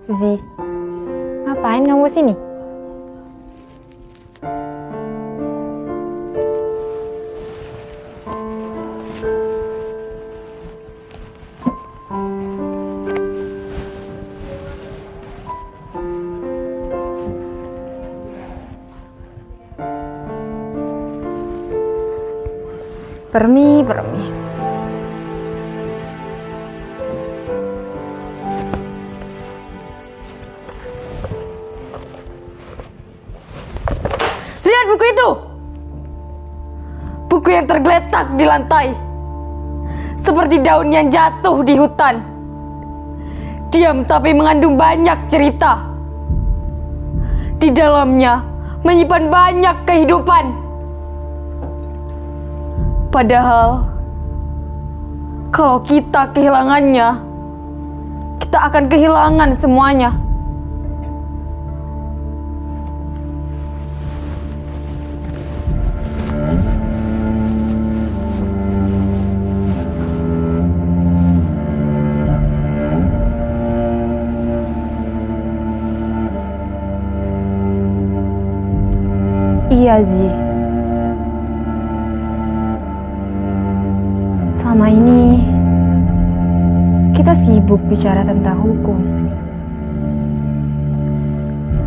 Zi, ngapain kamu sini? Permi. Lihat buku itu! Buku yang tergeletak di lantai. Seperti daun yang jatuh di hutan. Diam tapi mengandung banyak cerita. Di dalamnya menyimpan banyak kehidupan. Padahal kalau kita kehilangannya, kita akan kehilangan semuanya. Iya, Zi. Selama ini kita sibuk bicara tentang hukum,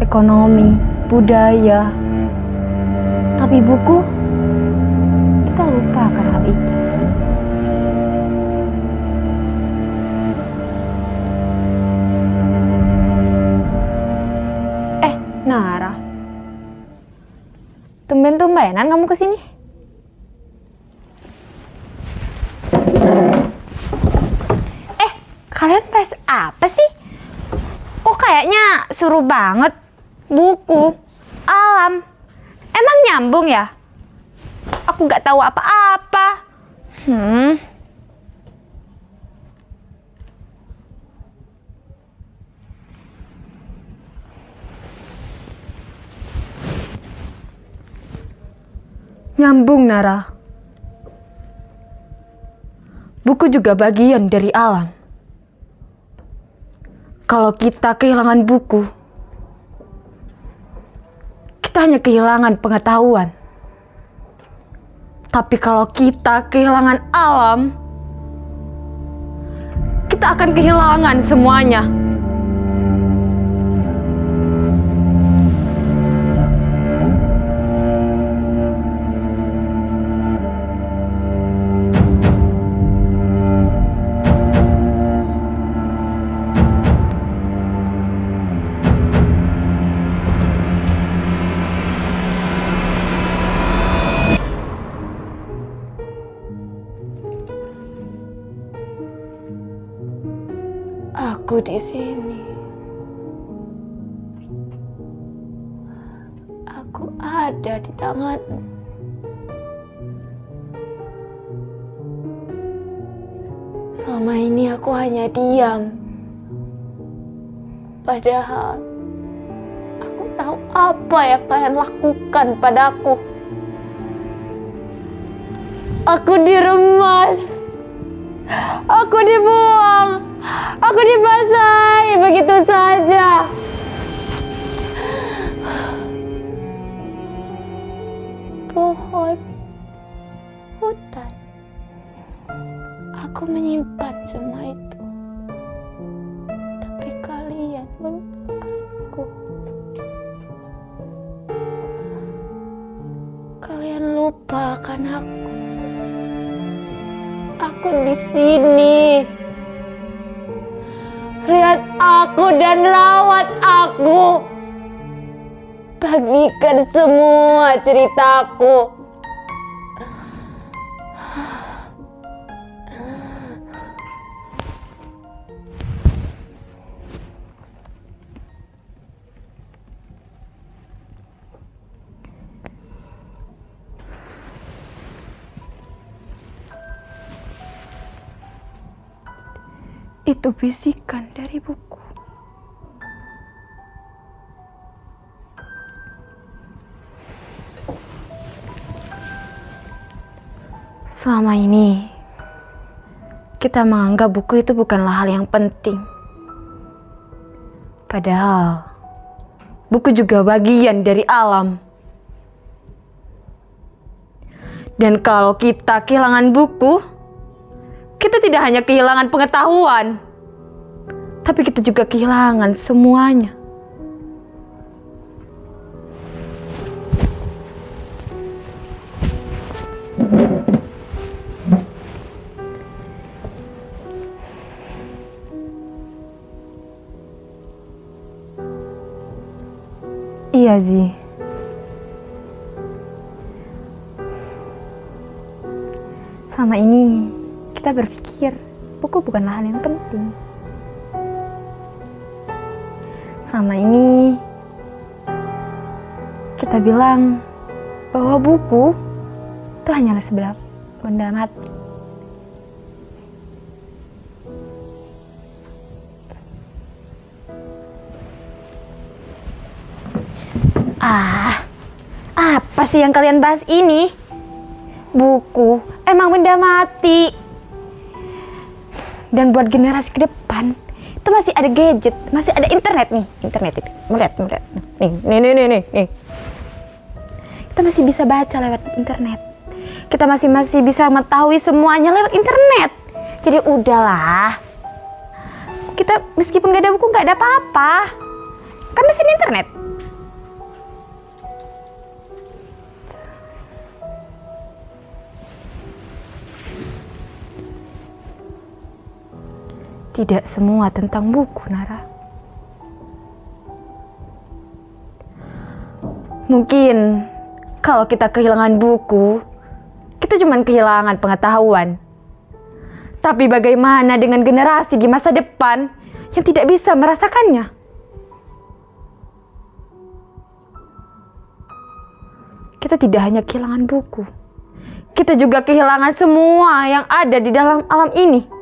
ekonomi, budaya. Tapi buku, kita lupakan hal itu. Nara. Tumben-tumbenan kamu kesini. Kalian tes apa sih? Kok kayaknya seru banget. Buku, alam. Emang nyambung ya? Aku gak tahu apa-apa. Nyambung, Nara. Buku juga bagian dari alam. Kalau kita kehilangan buku, kita hanya kehilangan pengetahuan. Tapi kalau kita kehilangan alam, kita akan kehilangan semuanya. Aku di sini. Aku ada di tanganmu. Selama ini aku hanya diam. Padahal aku tahu apa yang kalian lakukan padaku. Aku diremas. Aku dibuang. Aku dibasahi begitu saja. Pohon, hutan. Aku menyimpan semua itu. Tapi kalian melupakanku. Kalian lupakan aku. Aku di sini. Lihat aku dan rawat aku. Bagikan semua ceritaku. Itu bisikan dari buku. Selama ini, kita menganggap buku itu bukanlah hal yang penting. Padahal, buku juga bagian dari alam. Dan kalau kita kehilangan buku, kita tidak hanya kehilangan pengetahuan, tapi kita juga kehilangan semuanya. Iya, Zi. Selama ini kita berpikir buku bukanlah hal yang penting. Selama ini kita bilang bahwa buku itu hanyalah sebelah benda mati. Apa sih yang kalian bahas ini? Buku emang benda mati. Dan buat generasi ke depan itu masih ada gadget, masih ada internet nih. Internet ini, melihat. Nih. Kita masih bisa baca lewat internet. Kita masih bisa mengetahui semuanya lewat internet. Jadi udahlah. Kita meskipun gak ada buku gak ada apa-apa. Kan masih ada internet. Tidak semua tentang buku, Nara. Mungkin kalau kita kehilangan buku, kita cuma kehilangan pengetahuan. Tapi bagaimana dengan generasi di masa depan yang tidak bisa merasakannya? Kita tidak hanya kehilangan buku, kita juga kehilangan semua yang ada di dalam alam ini.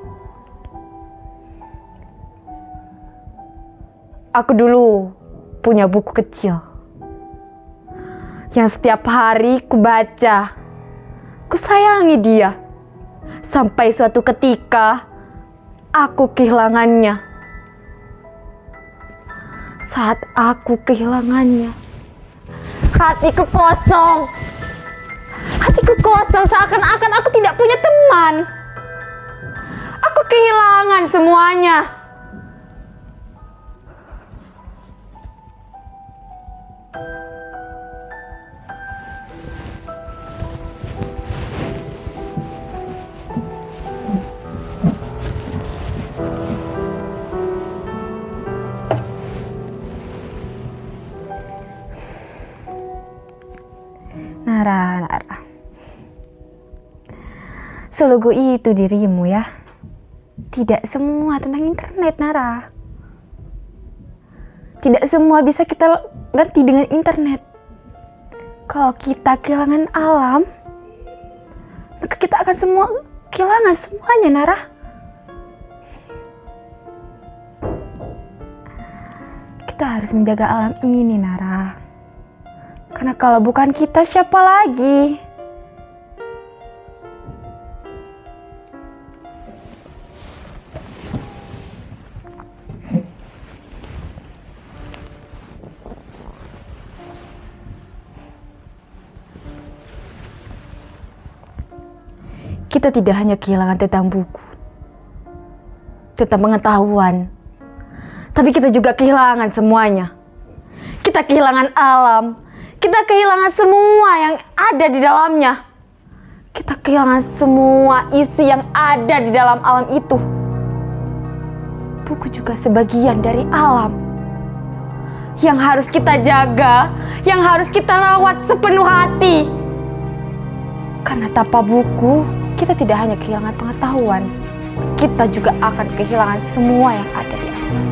Aku dulu punya buku kecil yang setiap hari ku baca, ku sayangi dia. Sampai suatu ketika aku kehilangannya. Saat aku kehilangannya, hatiku kosong. Hatiku kosong, seakan-akan aku tidak punya teman. Aku kehilangan semuanya. Nara. Selugu itu dirimu ya. Tidak semua tentang internet, Nara. Tidak semua bisa kita ganti dengan internet. Kalau kita kehilangan alam, maka kita akan kehilangan semuanya, Nara. Kita harus menjaga alam ini, Nara. Karena kalau bukan kita, siapa lagi? Kita tidak hanya kehilangan tentang buku, tentang pengetahuan, tapi kita juga kehilangan semuanya. Kita kehilangan alam, kita kehilangan semua yang ada di dalamnya. Kita kehilangan semua isi yang ada di dalam alam itu. Buku juga sebagian dari alam yang harus kita jaga, yang harus kita rawat sepenuh hati. Karena tanpa buku, kita tidak hanya kehilangan pengetahuan, kita juga akan kehilangan semua yang ada di alam.